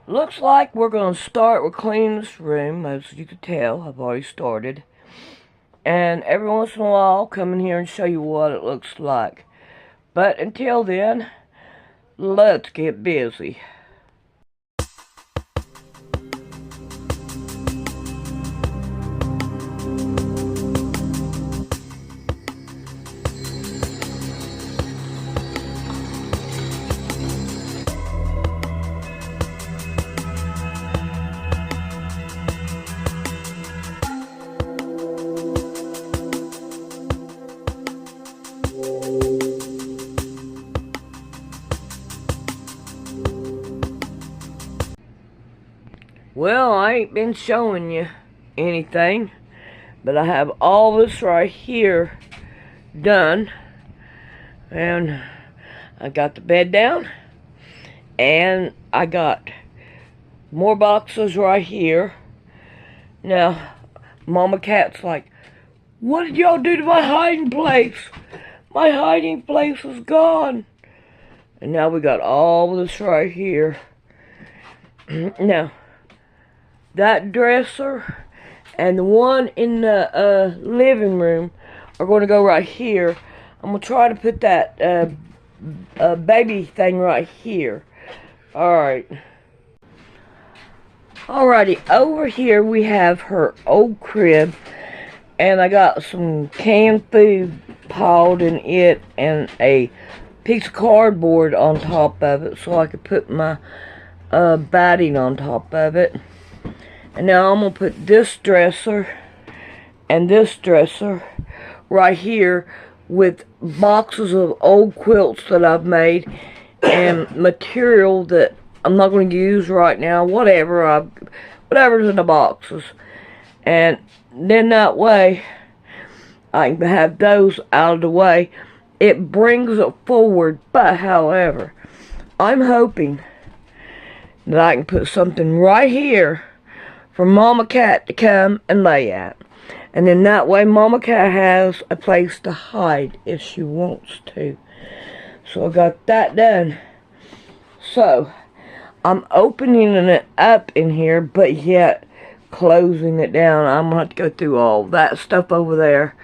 Looks like we're going to start with cleaning this room. As you can tell, I've already started. And every once in a while, I'll come in here and show you what it looks like. But until then, let's get busy. Well, I ain't been showing you anything, but I have all this right here done. And I got the bed down, and I got more boxes right here. Now, Mama Cat's like, what did y'all do to my hiding place? My hiding place is gone. And now we got all this right here. Now, that dresser and the one in the living room are going to go right here. I'm going to try to put that baby thing right here. Alright. Alrighty, over here we have her old crib. And I got some canned food piled in it and a piece of cardboard on top of it so I could put my batting on top of it. And now I'm going to put this dresser and this dresser right here with boxes of old quilts that I've made and material that I'm not going to use right now. Whatever's in the boxes. And then that way, I can have those out of the way. It brings it forward, but however, I'm hoping that I can put something right here for Mama Cat to come and lay at. And then that way Mama Cat has a place to hide if she wants to. So I got that done. So, I'm opening it up in here, but yet closing it down. I'm going to have to go through all that stuff over there.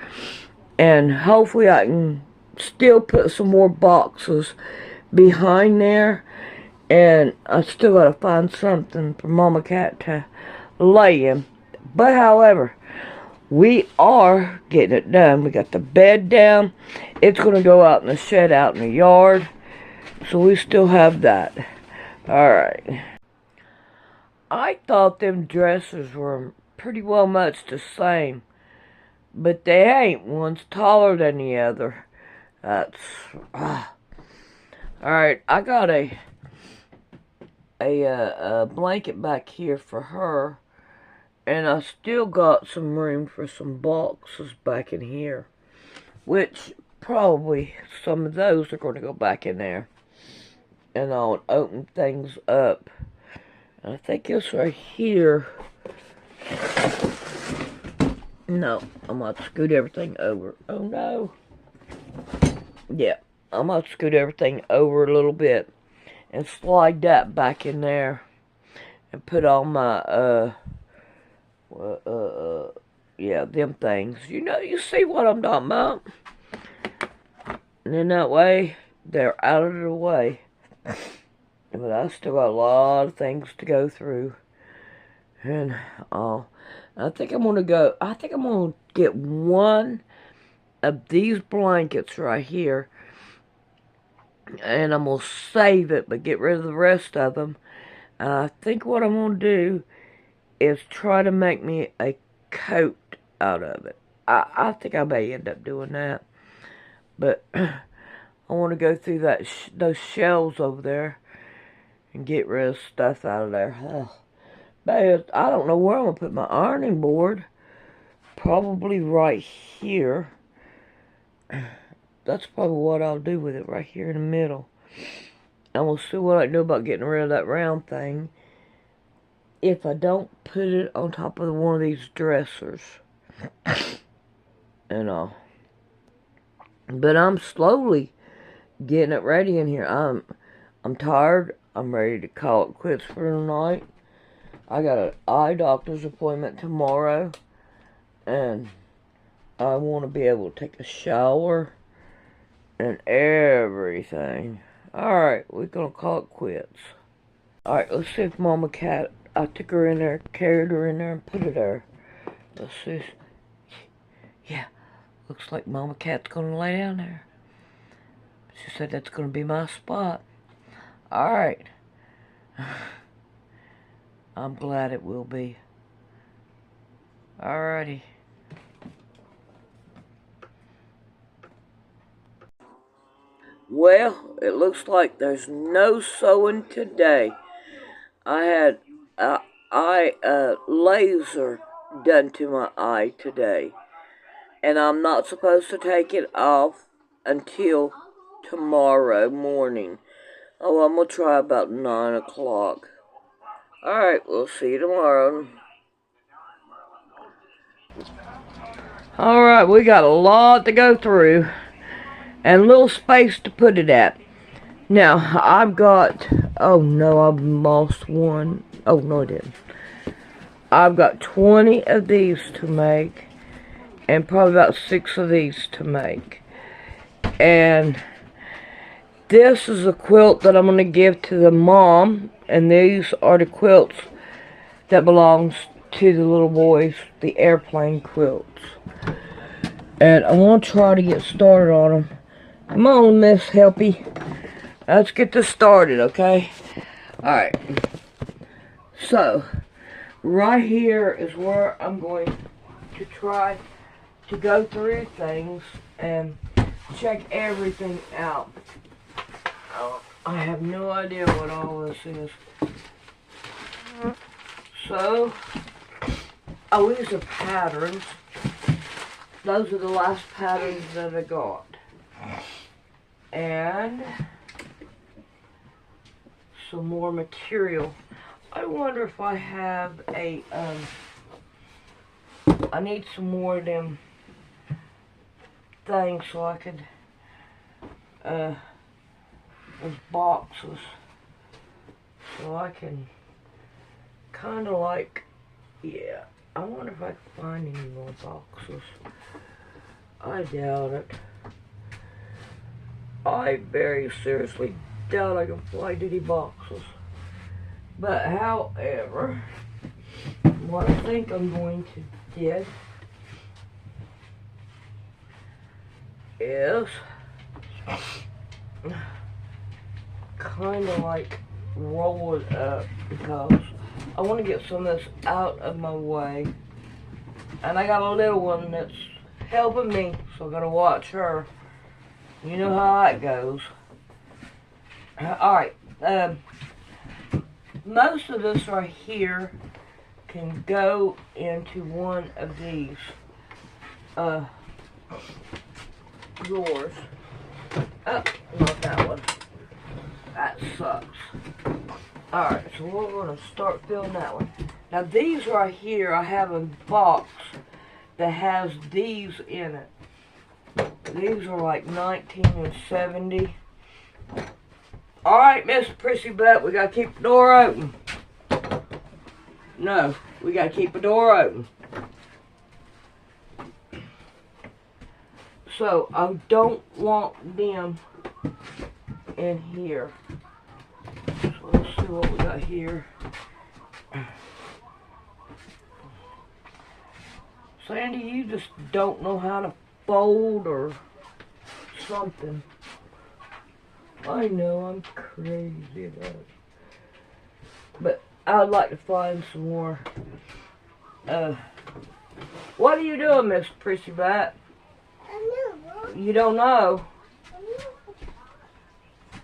And hopefully I can still put some more boxes behind there. And I still got to find something for Mama Cat to lay in. But however, we are getting it done. We got the bed down. It's going to go out in the shed out in the yard. So we still have that. Alright. I thought them dressers were pretty well much the same. But they ain't. One's taller than the other. That's... Alright, I got a blanket back here for her. And I still got some room for some boxes back in here. Which, probably, some of those are going to go back in there. And I'll open things up. And I think this right here... No, I'm going to scoot everything over. Oh, no. Yeah, I'm going to scoot everything over a little bit. And slide that back in there. And put all my, yeah, them things. You know, you see what I'm talking about. And then that way, they're out of the way. But I still got a lot of things to go through. And I think I'm going to get one of these blankets right here. And I'm going to save it, but get rid of the rest of them. And I think what I'm going to do is try to make me a coat out of it. I think I may end up doing that. But I want to go through those shelves over there and get rid of stuff out of there. But I don't know where I'm going to put my ironing board. Probably right here. That's probably what I'll do with it, right here in the middle. And we'll see what I can do about getting rid of that round thing if I don't put it on top of one of these dressers. And all. But I'm slowly getting it ready in here. I'm tired. I'm ready to call it quits for the night. I got an eye doctor's appointment tomorrow, and I want to be able to take a shower and everything. Alright, we're going to call it quits. Alright, let's see if Mama Cat, I took her in there, carried her in there, and put her there. Let's see. Yeah, looks like Mama Cat's going to lay down there. She said that's going to be my spot. Alright. I'm glad it will be. Alrighty. Well, it looks like there's no sewing today. I had laser done to my eye today. And I'm not supposed to take it off until tomorrow morning. Oh, I'm going to try about 9 o'clock. Alright, we'll see you tomorrow. Alright, we got a lot to go through. And a little space to put it at. Now, I've got... Oh, no, I've lost one. Oh, no, I didn't. I've got 20 of these to make. And probably about 6 of these to make. And... this is a quilt that I'm going to give to the mom, and these are the quilts that belongs to the little boys, the airplane quilts. And I want to try to get started on them. Come on, Miss Helpy. Let's get this started, okay? Alright. So, right here is where I'm going to try to go through things and check everything out. I have no idea what all this is. So, oh, these are patterns. Those are the last patterns that I got. And some more material. I wonder if I have a, I need some more of them things so I could, those boxes, so I can kind of like, yeah, I wonder if I can find any more boxes. I doubt it. I very seriously doubt I can find any boxes. But however, what I think I'm going to do is kind of like roll it up, because I want to get some of this out of my way. And I got a little one that's helping me, so I gotta watch her. You know how that goes. Alright, most of this right here can go into one of these drawers. Oh, not that one. That sucks. Alright, so we're going to start filling that one. Now these right here, I have a box that has these in it. These are like 1970. Alright, Miss Prissy Butt, we gotta keep the door open. No, we gotta keep the door open. So, I don't want them in here. So, let's see what we got here. Sandy, you just don't know how to fold or something. I know, I'm crazy about it. But I'd like to find some more. What are you doing, Miss Prissy Bat? You don't know?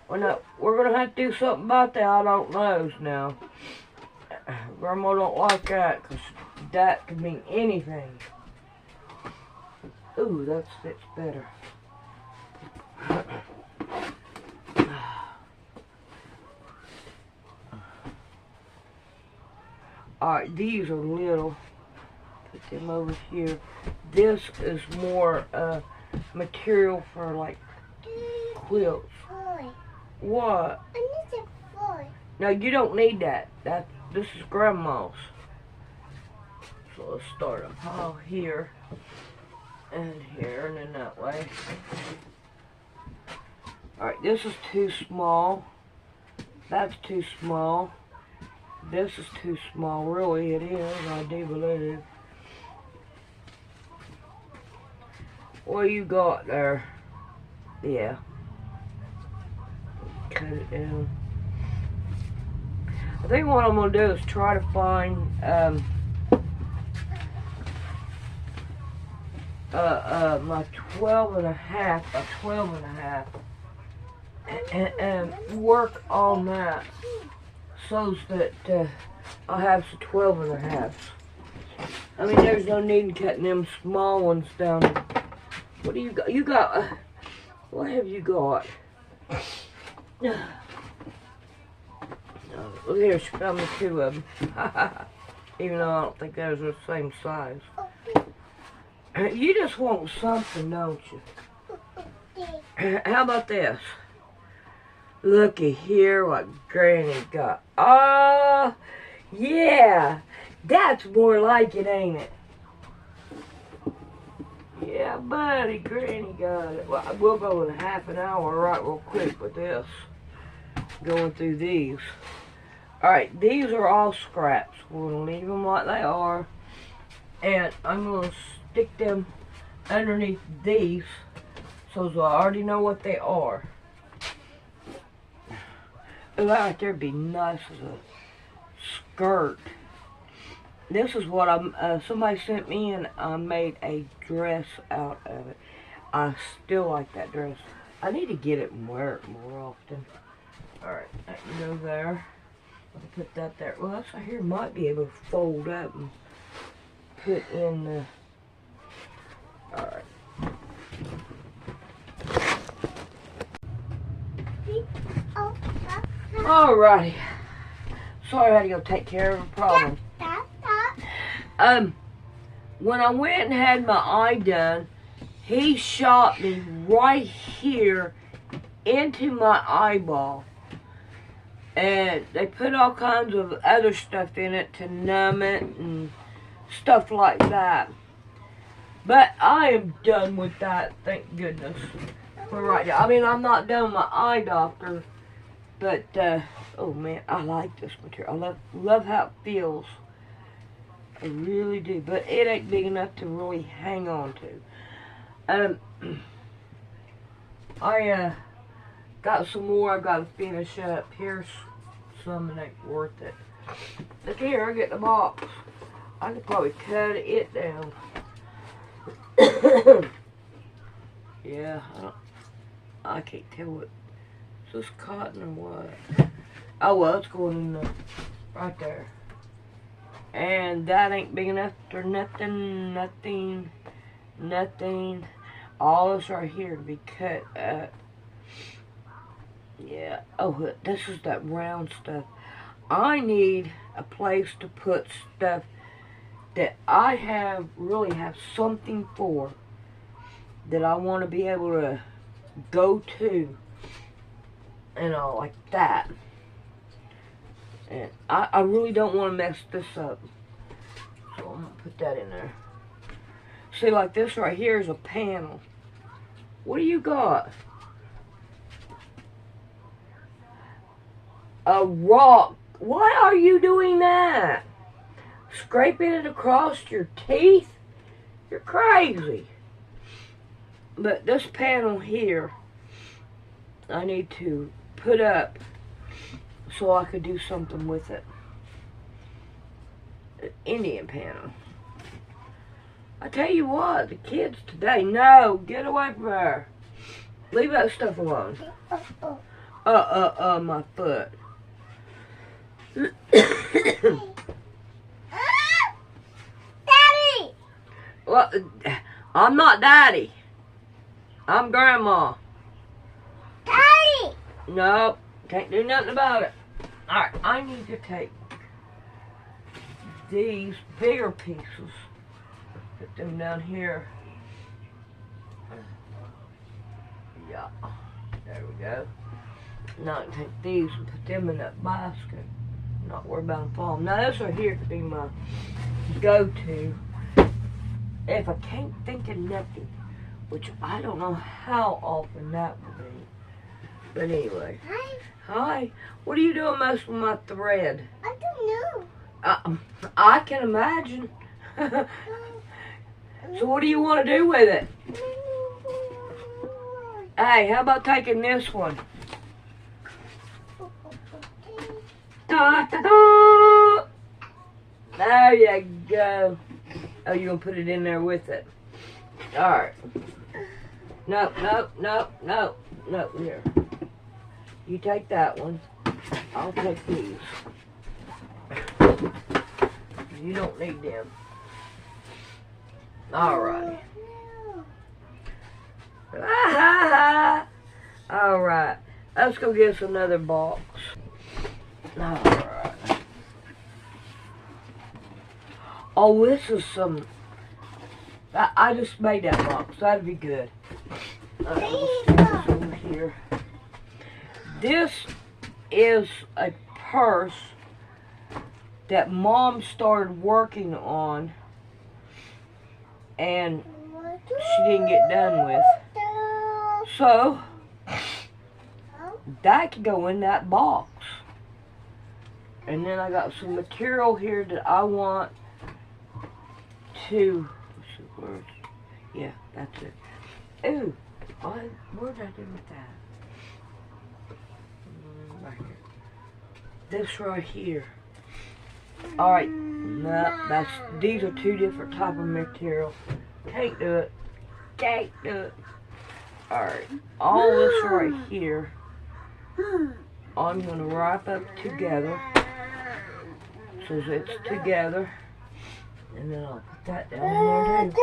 Well, no, we're going to have to do something about that. I don't know now. Grandma don't like that, because that could mean anything. Ooh, that fits better. Alright, these are little. Put them over here. This is more material for like quilts. Boy. What? I need a boy. No, you don't need that. This is Grandma's. So let's start a pile here and here and then that way. Alright, this is too small. That's too small. This is too small. Really, it is. I do believe. What you got there? Yeah. Cut it down. I think what I'm going to do is try to find my 12 and a half by 12 and a half and work on that so that I'll have some 12 and a half. I mean, there's no need in cutting them small ones down. What do you got? You got, what have you got? Look here, she found me 2 of them. Even though I don't think those are the same size. You just want something, don't you? How about this? Looky here what Granny got. Oh, yeah. That's more like it, ain't it? Yeah, buddy, Granny got it. Well, we'll go in half an hour right real quick with this. Going through these. Alright, these are all scraps. We're going to leave them like they are. And I'm going to stick them underneath these so I already know what they are. That right there would be nice as a skirt. This is what somebody sent me and I made a dress out of it. I still like that dress. I need to get it and wear it more often. Alright, that can go there. I'll put that there. Well, this right here might be able to fold up and put in the... Alright. Alrighty. Sorry I had to go take care of a problem. When I went and had my eye done, he shot me right here into my eyeball. And they put all kinds of other stuff in it to numb it and stuff like that. But I am done with that, thank goodness. For right now. I mean, I'm not done with my eye doctor. But, oh man, I like this material. I love how it feels. I really do. But it ain't big enough to really hang on to. I got some more I gotta finish up. Here's some that ain't worth it. Look here, I get the box. I could probably cut it down. Yeah, I can't tell what. Is this cotton or what? Oh well, it's going in the, right there. And that ain't big enough for nothing. All this right here to be cut up. Yeah. Oh, this is that round stuff. I need a place to put stuff that I really have something for. That I want to be able to go to. And all like that. And I really don't want to mess this up. So I'm going to put that in there. See, like this right here is a panel. What do you got? A rock. Why are you doing that? Scraping it across your teeth? You're crazy. But this panel here, I need to put up so I could do something with it. An Indian panel. I tell you what, the kids today, no, get away from her. Leave that stuff alone. My foot. Daddy! Well, I'm not Daddy. I'm Grandma. Daddy! No, can't do nothing about it. Alright, I need to take these bigger pieces, put them down here. Yeah, there we go. Now I can take these and put them in that basket. Not worry about them falling. Now this right here could be my go-to if I can't think of nothing, which I don't know how often that will be. But anyway. Hi. Hi. What are you doing most with my thread? I don't know. I can imagine. So what do you want to do with it? Hey, how about taking this one? Da, da, da. There you go. Oh, you gonna put it in there with it? All right. Nope, nope, nope, nope, nope. Here. You take that one. I'll take these. You don't need them. All right. All right. Let's go get us another box. All right. Oh, this is some. I just made that box. That'd be good. Let's stick this over here. This is a purse that Mom started working on and she didn't get done with. So that could go in that box. And then I got some material here that I want to, let's see, where's, yeah, that's it. Ooh, what did I do with that? Right here. This right here. Alright, no, these are two different type of material. Can't do it. Can't do it. Alright, all this right here, I'm going to wrap up together. So it's together. And then I'll put that down there too.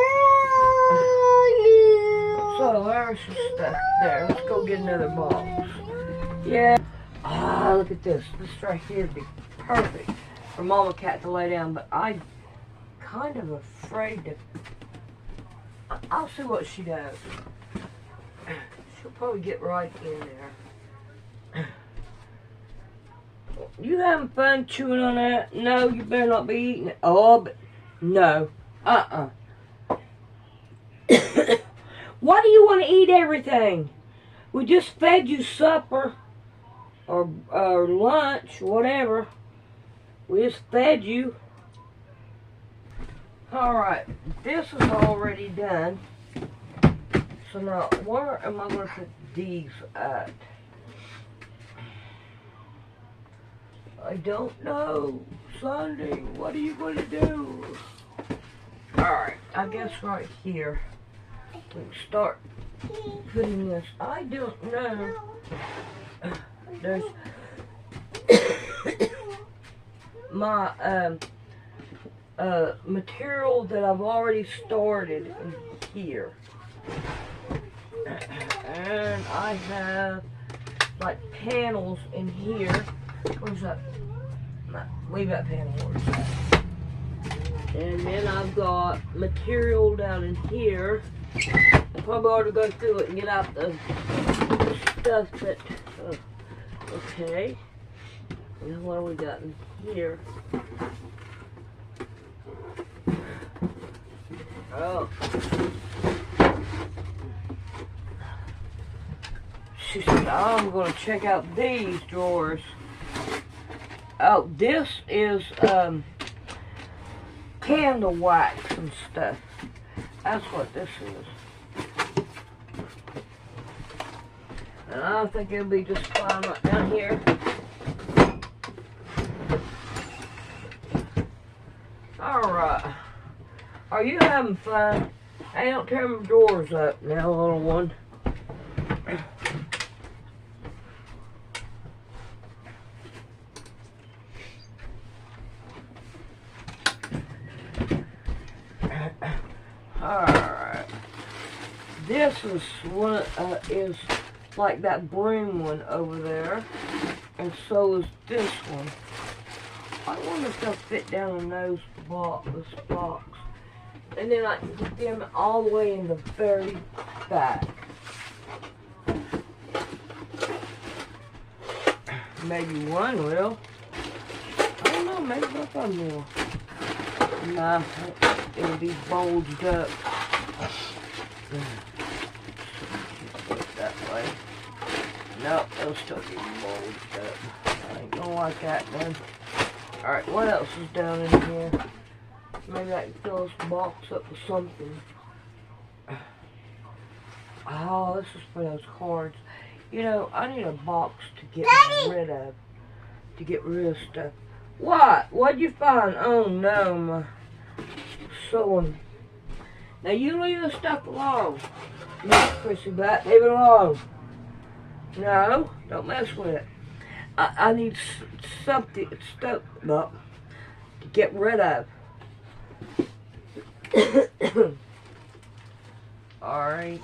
So there's some stuff there. Let's go get another box. Yeah. Ah, look at this. This right here would be perfect for Mama Cat to lay down, but I'm kind of afraid to. I'll see what she does. She'll probably get right in there. You having fun chewing on that? No, you better not be eating it. Oh, but no. Why do you want to eat everything? We just fed you supper or lunch, whatever. We just fed you. Alright, this is already done. So now, where am I going to put these at? I don't know. Sunday, what are you going to do? Alright, I guess right here. We can start putting this. I don't know. There's my material that I've already started in here. And I have like panels in here. Where's that? Leave that panel. Where's that? And then I've got material down in here. I probably ought to go through it and get out the stuff that. Okay. And what have we got in here? Oh. She said, I'm going to check out these drawers. Oh, this is candle wax and stuff. That's what this is. And I think it'll be just fine right down here. Alright. Are you having fun? Hey, don't tear my drawers up now, little one. Alright. This is one is like that broom one over there. And so is this one. I wonder if they'll fit down in this box. And then I can put them all the way in the very back. maybe one will. I don't know, maybe both of them will. Nah, it'll be bulged up. That way. Nope, it'll still be bulged up. I ain't gonna like that then. Alright, what else is down in here? Maybe I can fill this box up with something. Oh, this is for those cards. You know, I need a box to get rid of. To get rid of stuff. What? What'd you find? Oh no, my sewing. Now you leave the stuff alone. Miss Prissy Butt, leave it alone. No, don't mess with it. I need something, stuff to get rid of. Alright,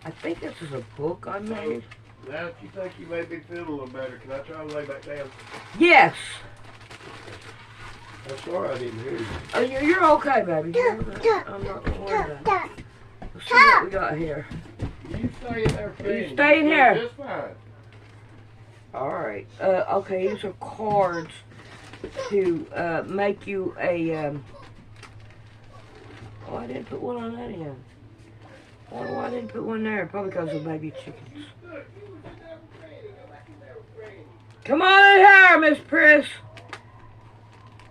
I think this is a book I made. Now, if you think you may be feeling a little better, can I try to lay back down? Yes! I'm sorry I didn't hear you. Oh, you're okay, baby. You're okay. I'm not gonna worry about it. Let's see what we got here. You stay in there, King. You stay in here. Just fine. Alright, okay, these are cards to, make you a, oh, I didn't put one on that end. Why do I didn't put one there? Probably because of baby chickens. Come on in here, Miss Priss.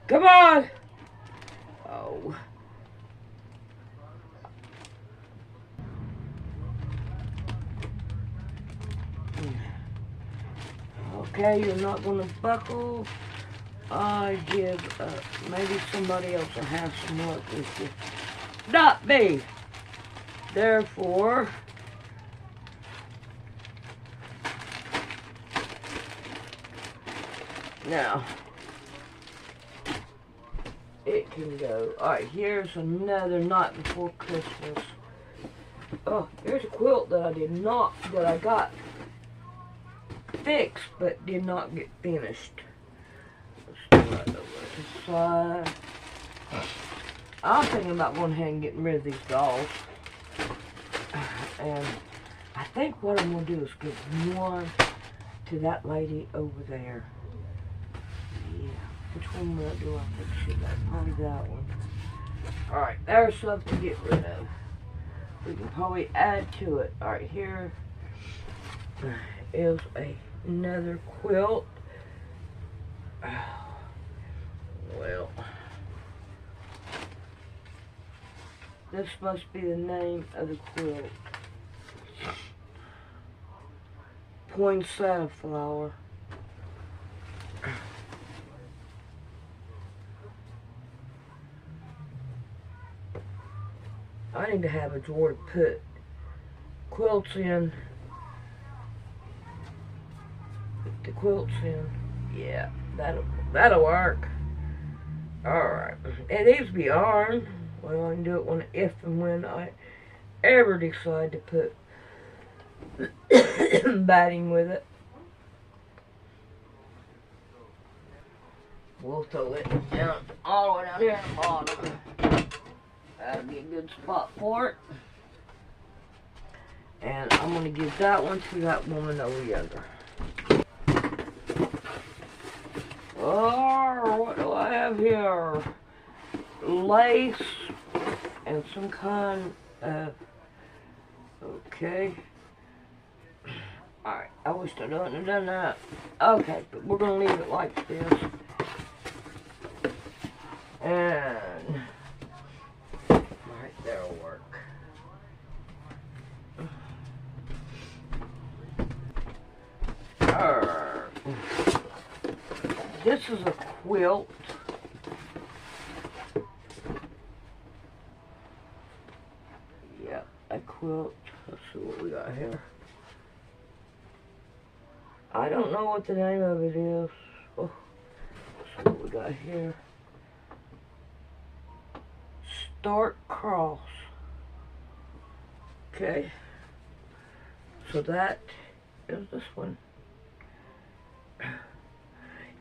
Come on. Oh. Okay, you're not going to buckle. I give up. Maybe somebody else will have some luck with you. Not me. Therefore, now, it can go. Alright, here's another Night Before Christmas. Oh, here's a quilt that I got fixed, but did not get finished. Let's do that over to the side. I'm thinking about going ahead and getting rid of these dolls. And I think what I'm going to do is give one to that lady over there. Yeah. Which one will I do? I think she got probably that one. Alright, there's something to get rid of. We can probably add to it. Alright, here is another quilt. Well, this must be the name of the quilt. Poinsettia flower. I need to have a drawer to put quilts in. Put the quilts in. Yeah, that'll work. Alright. It needs to be ironed. Well, I can do it if and when I ever decide to put batting with it. We'll throw it down all the way down here at the bottom. That'll be a good spot for it. And I'm going to give that one to that woman over yonder. Oh, what do I have here? Lace and some kind of... Okay. Alright, I wish I wouldn't have done that. Okay, but we're going to leave it like this. And... Alright, that'll work. This is a quilt. Yeah, a quilt. Let's see what we got here. I don't know what the name of it is. Oh, let's see what we got here. Stark Cross. Okay. So that is this one.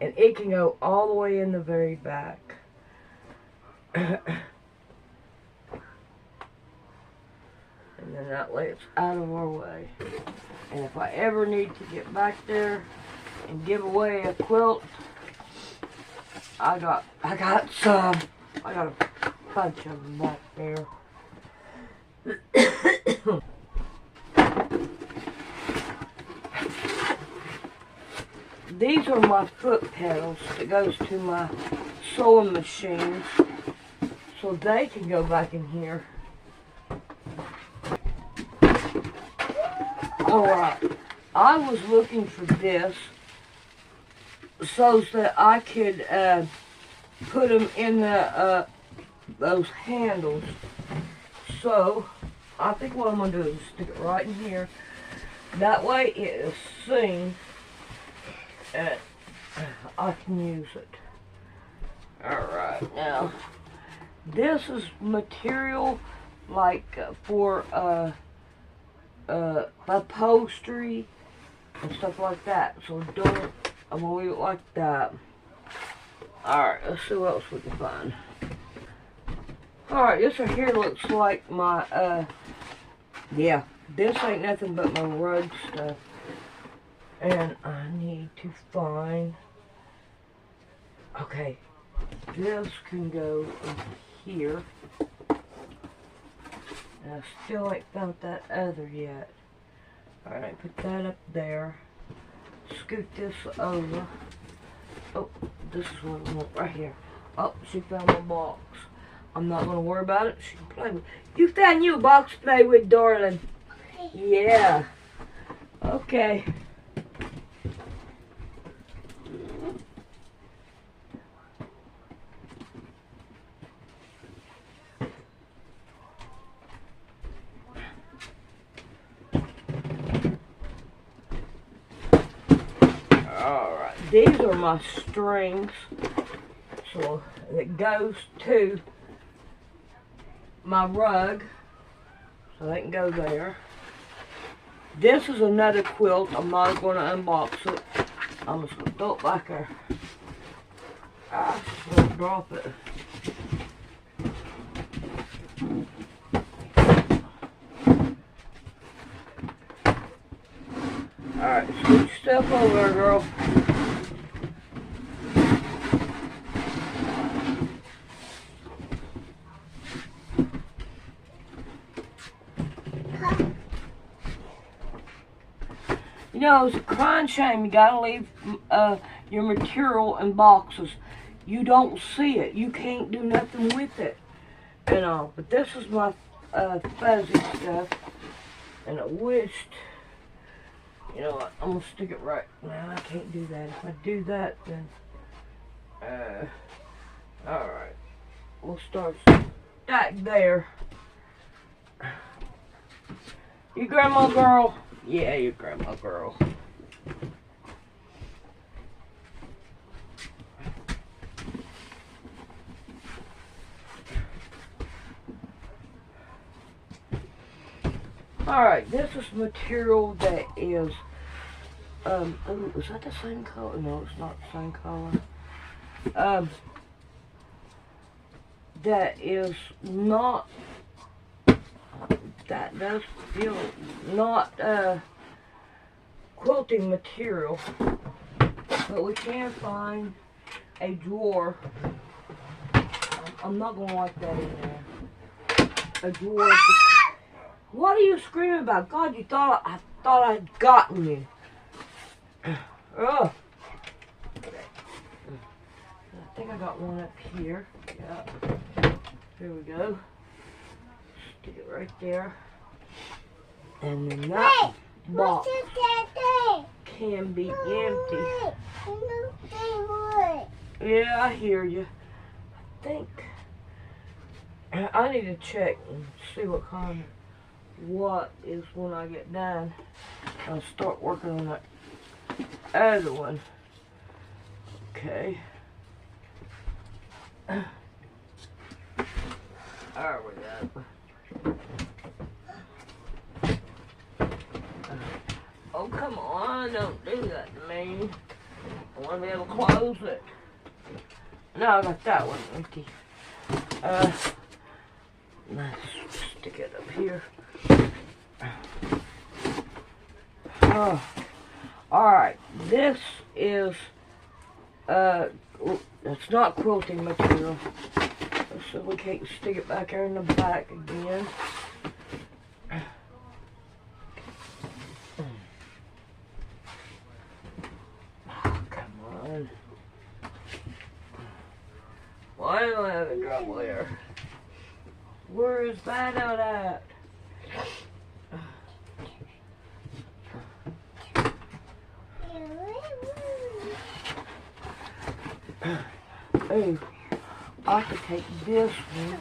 And it can go all the way in the very back. And then that way it's out of our way. And if I ever need to get back there and give away a quilt. I got some. I got a bunch of them back there. These are my foot pedals that goes to my sewing machines, so they can go back in here. Alright, I was looking for this so that I could put them in the those handles. So I think what I'm going to do is stick it right in here. That way it is seen and I can use it. Alright, now this is material like for upholstery and stuff like that. So I'm gonna leave it like that. Alright, let's see what else we can find. Alright, this right here looks like my yeah, this ain't nothing but my rug stuff. And I need to find, okay, this can go in here. And I still ain't found that other yet. Alright, put that up there. Scoot this over. Oh, this is what I want right here. Oh, she found my box. I'm not going to worry about it. She can play with it. You found you a box to play with, darling. Yeah. Okay. Alright, these are my strings, so it goes to my rug, so they can go there. This is another quilt. I'm not going to unbox it. I'm just going to throw it back there. I just want to drop it. Alright, scoot your stuff over there, girl. You know, it's a crying shame. You gotta leave your material in boxes. You don't see it. You can't do nothing with it. You know, but this is my fuzzy stuff. And I wished, you know what, I'm gonna stick it right now. I can't do that. If I do that, then alright. We'll start back there. You grandma girl? Yeah, you grandma girl. Alright, this is material that is oh, is that the same color? No, it's not the same color. That is not, that does feel not quilting material, but we can find a drawer. I'm not gonna like that in there. A drawer. What are you screaming about? God, you thought I thought I'd gotten you. Oh. Okay. I think I got one up here. Yeah. Here we go. Stick it right there. And then that box can be empty. Yeah, I hear you. I think I need to check and see what is when I get done. I'll start working on that other one. Okay. There we go. Oh, come on, don't do that to me. I want to be able to close it. No, I got that one empty. Let's stick it up here. Oh. Alright, This is, it's not quilting material. So we can't stick it back there in the back again. Oh, come on. Why do I have a trouble here? Where is that out at? Oh, I could take this one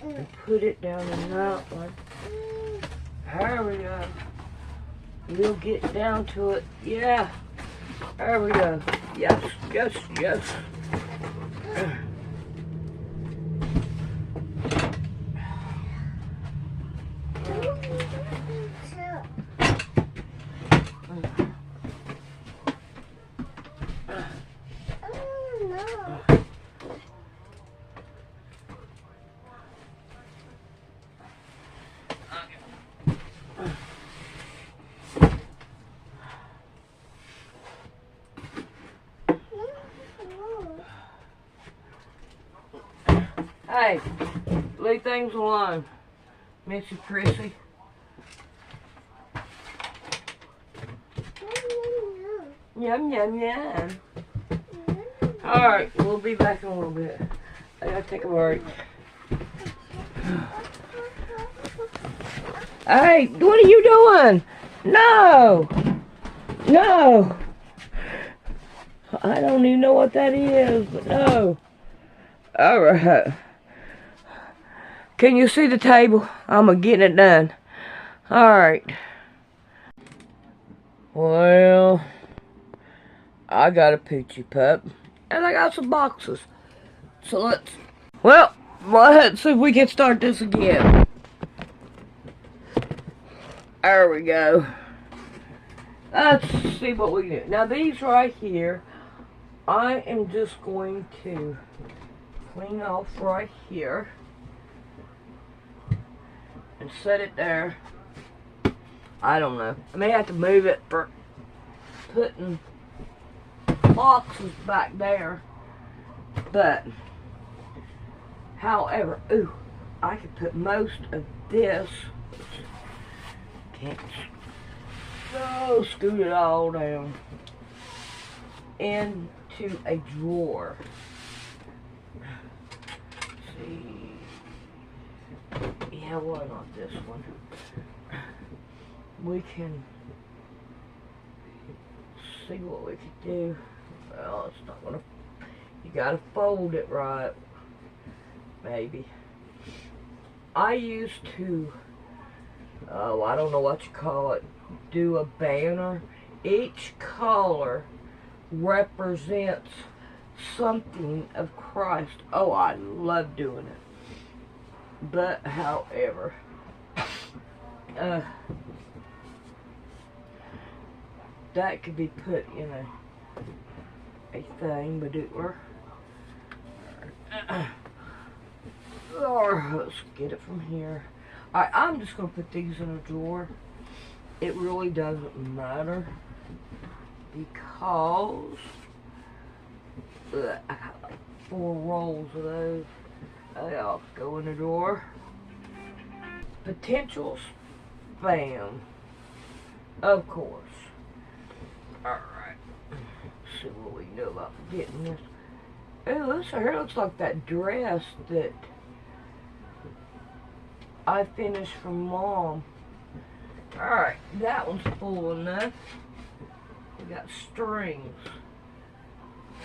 and put it down in that one. There we go. We'll get down to it. Yeah. There we go. Yes, yes, yes. Hey, leave things alone, Missy Prissy. Yum, yum, yum. Alright, we'll be back in a little bit. I gotta take a break. Hey, what are you doing? No! No! I don't even know what that is, but no. Alright. Can you see the table? I'm getting it done. Alright. Well, I got a Poochie pup. And I got some boxes. So let's see if we can start this again. There we go. Let's see what we can do. Now these right here, I am just going to clean off right here and set it there. I don't know. I may have to move it for putting boxes back there. But, however, ooh, I could put most of this. Can't scoot it all down into a drawer. See, yeah, why not this one? We can see what we could do. Well, it's not gonna. You gotta fold it right. Maybe. I used to. Oh, I don't know what you call it. Do a banner. Each color represents something of Christ. Oh, I love doing it. But, however, that could be put in a thing, but it were. Or let's get it from here. Alright, I'm just gonna put these in a drawer. It really doesn't matter because I got like 4 rolls of those. They all go in the drawer. Potentials, bam. Of course. Alright. See what we can do about getting this. Oh, this here looks like that dress that I finished for Mom. Alright, that one's full enough. We got strings.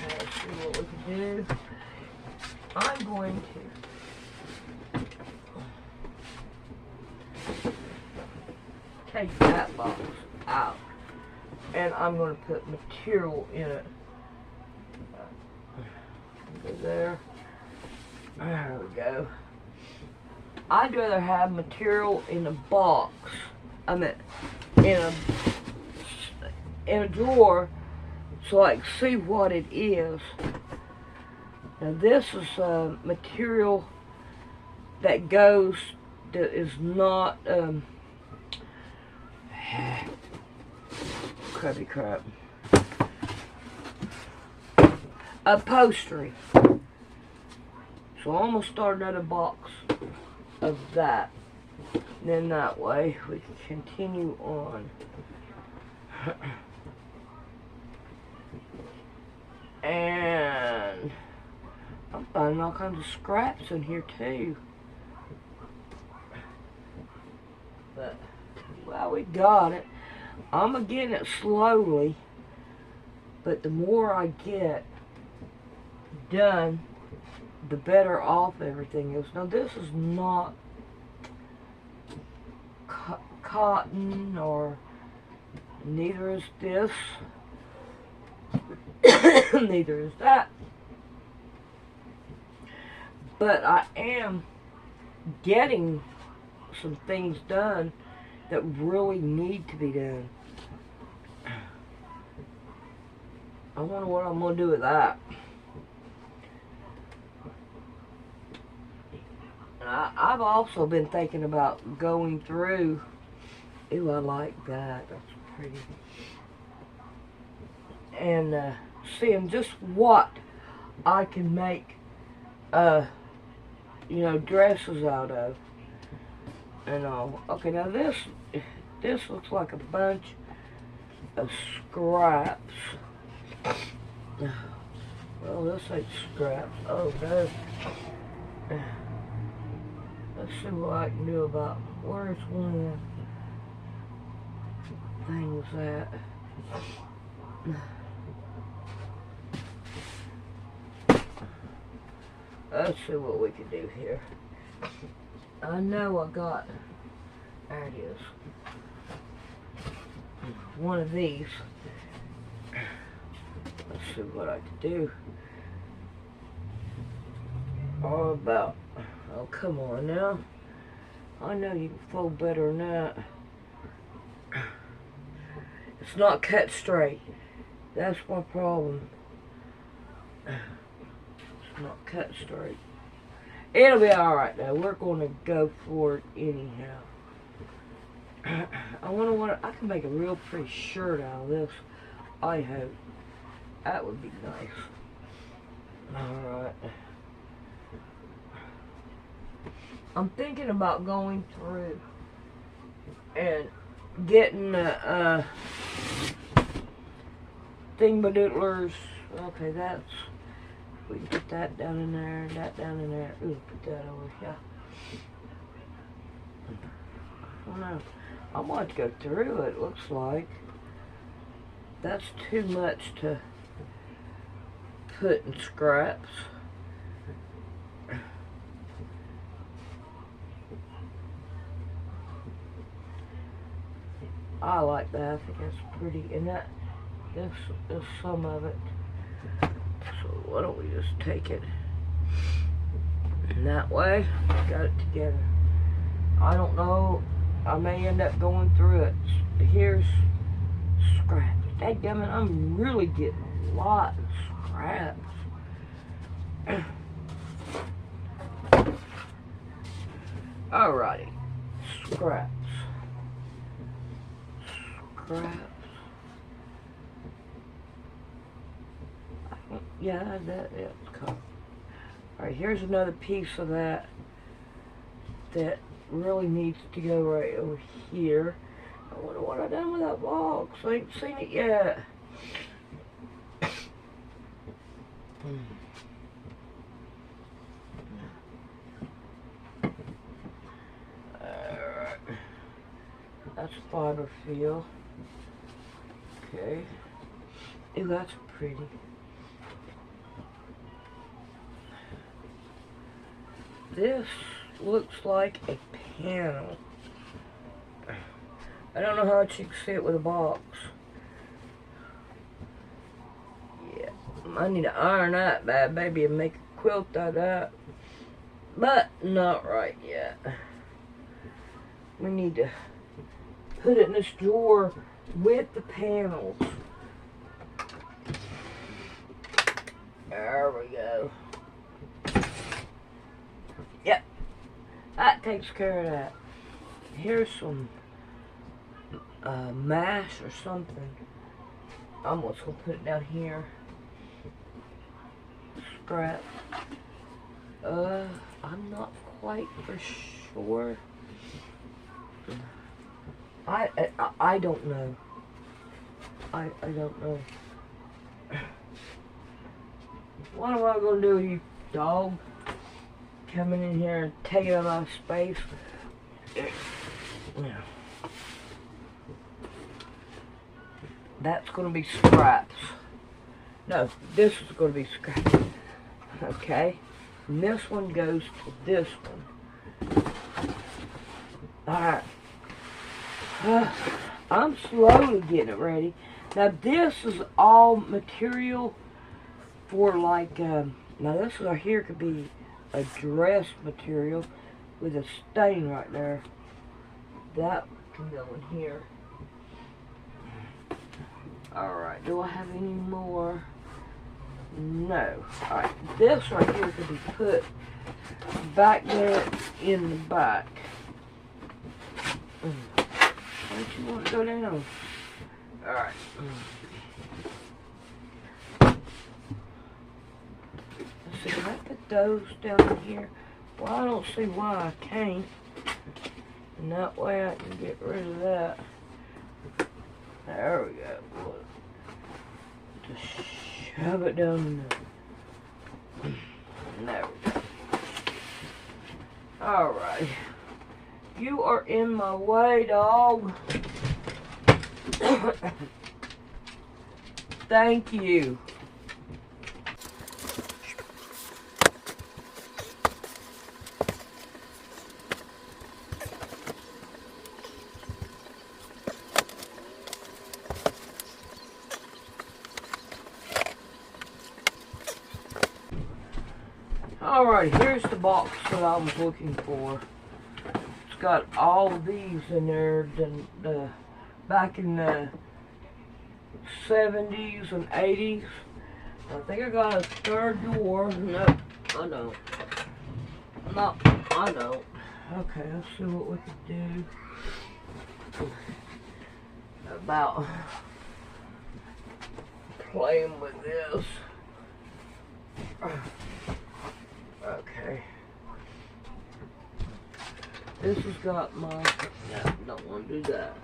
Let's see what we can do. I'm going to take that box out. And I'm going to put material in it. Go there. There we go. I'd rather have material in a box. I mean, in a drawer, so I can see what it is. Now this is material that goes, that is not crabby crap. upholstery. So I'm gonna start another box of that. And then that way we can continue on. And I'm finding all kinds of scraps in here too. But, well, we got it. I'm getting it slowly, but the more I get done, the better off everything is. Now, this is not cotton, or neither is this. Neither is that. But I am getting some things done that really need to be done. I wonder what I'm going to do with that. And I've also been thinking about going through. Ooh, I like that. That's pretty. And seeing just what I can make, you know, dresses out of. And all. Okay, now this looks like a bunch of scraps. Well, this ain't scraps. Oh, no. Let's see what I can do about, where's one of them things at? Let's see what we can do here. I know I got, there it is, one of these. Let's see what I can do. All about, oh, come on now. I know you can fold better than that. It's not cut straight. That's my problem. It's not cut straight. It'll be alright though. We're going to go for it anyhow. I wonder what, I can make a real pretty shirt out of this. I hope. That would be nice. Alright. I'm thinking about going through and getting thingamadoodlers. Okay, that's, we can put that down in there, that down in there. Ooh, put that over here. I don't know. I want to go through it, looks like. That's too much to put in scraps. I like that. I think that's pretty. And that, this is some of it. So why don't we just take it? And that way, got it together. I don't know. I may end up going through it. Here's scraps. Dadgummit, I'm really getting a lot of scraps. Alrighty. Scraps. Scraps. Yeah, that is cool. Alright, here's another piece of that that really needs to go right over here. I wonder what I done with that box. I ain't seen it yet. Alright. That's fiber feel. Okay. Ooh, that's pretty. This looks like a panel. I don't know how much you can see it with a box. Yeah, I need to iron that bad baby and make a quilt out of that. But not right yet. We need to put it in this drawer with the panels. There we go. Yep, that takes care of that. Here's some mash or something. I'm just gonna put it down here. scrap. I'm not quite for sure. I don't know. I don't know. What am I gonna do with you, dog? Coming in here and taking up my space. Yeah. That's gonna be scraps. No, this is gonna be scraps. Okay. And this one goes to this one. Alright. I'm slowly getting it ready. Now this is all material for like, now this right here could be a dress material with a stain right there. That can go in here. Alright, do I have any more? No. Alright, this right here could be put back there in the back. Don't you want to go down? Alright. Let's see, can I put those down here? Well, I don't see why I can't. And that way I can get rid of that. There we go. Just shove it down in there. There we go. Alright. You are in my way, dog. Thank you. Alright, here's the box that I was looking for. It's got all these in there, back in the 70s and 80s. I think I got a third drawer. No, I don't. No, I don't. Okay, let's see what we can do about playing with this. Okay. This has got my... No, don't want to do that.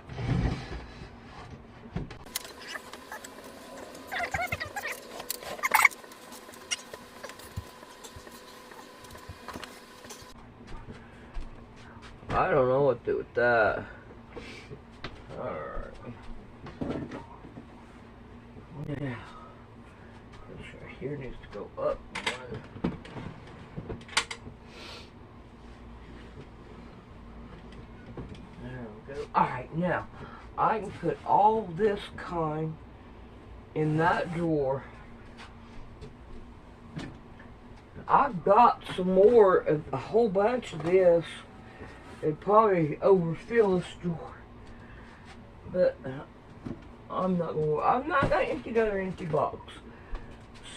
I don't know what to do with that. Alright. Now, this right here needs to go up one. There we go. Alright, now, I can put all this kind in that drawer. I've got some more, a whole bunch of this. It'd probably overfill this drawer, but I'm not gonna empty another empty box.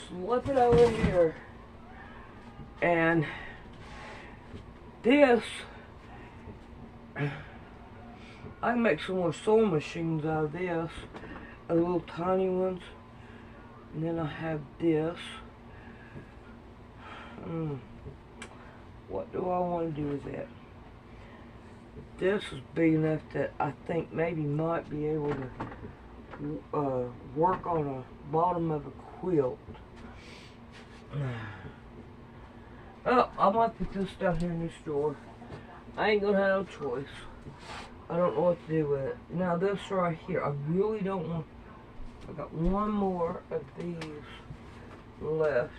Slip it over here, and this I can make some more sewing machines out of this, little tiny ones, and then I have this. What do I want to do with that? This is big enough that I think maybe might be able to work on the bottom of a quilt. Oh, I might put this down here in this drawer. I ain't gonna have no choice. I don't know what to do with it. Now this right here, I really don't want... I got one more of these left.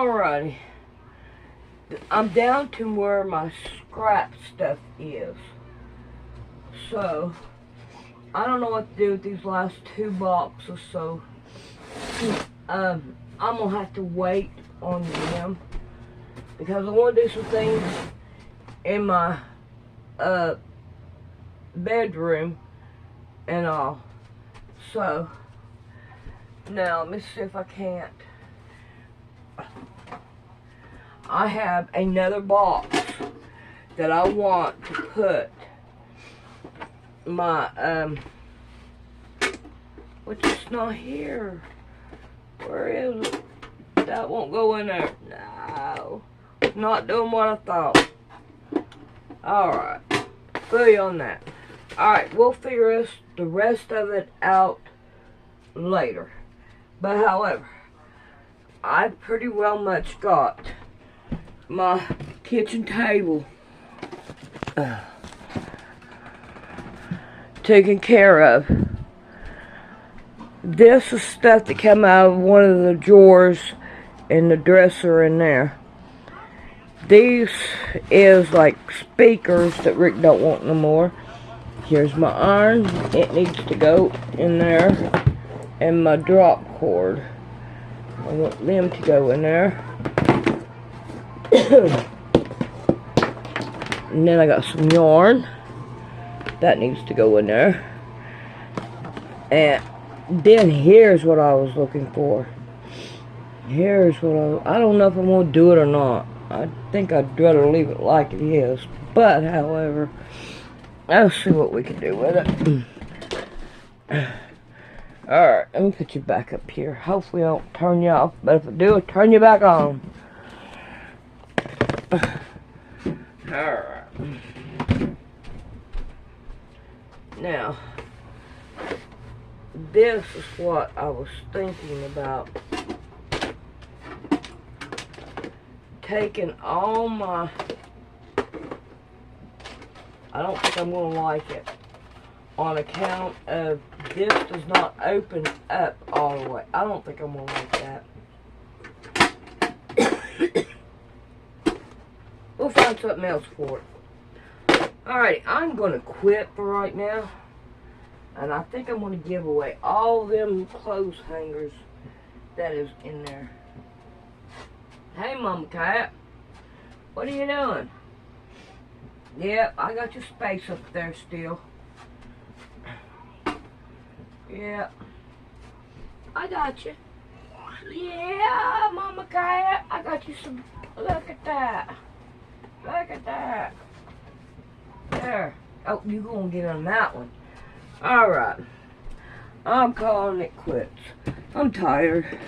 Alrighty. I'm down to where my scrap stuff is. So, I don't know what to do with these last 2 boxes, so I'm gonna have to wait on them because I want to do some things in my bedroom and all. So, now let me see if I can't. I have another box that I want to put my which is not here. Where is it? That won't go in there. No, not doing what I thought. Alright, feel you on that. Alright, we'll figure the rest of it out later. But however, I pretty well much got my kitchen table taken care of. This is stuff that came out of one of the drawers in the dresser in there. These is like speakers that Rick don't want no more. Here's my iron. It needs to go in there. And my drop cord. I want them to go in there. And then I got some yarn. That needs to go in there. And then here's what I was looking for. Here's what I don't know if I'm going to do it or not. I think I'd rather leave it like it is. But, however, I'll see what we can do with it. Alright, let me put you back up here. Hopefully I don't turn you off. But if I do, I'll turn you back on. Alright. Now, this is what I was thinking about. Taking all my... I don't think I'm going to like it. On account of this does not open up all the way. I don't think I'm going to like that. We'll find something else for it. Alright, I'm going to quit for right now. And I think I'm going to give away all them clothes hangers that is in there. Hey, Mama Cat. What are you doing? Yep, I got your space up there still. Yep. I got you. Yeah, Mama Cat. I got you some... Look at that. Look at that. There. Oh, you gonna get on that one. Alright. I'm calling it quits. I'm tired.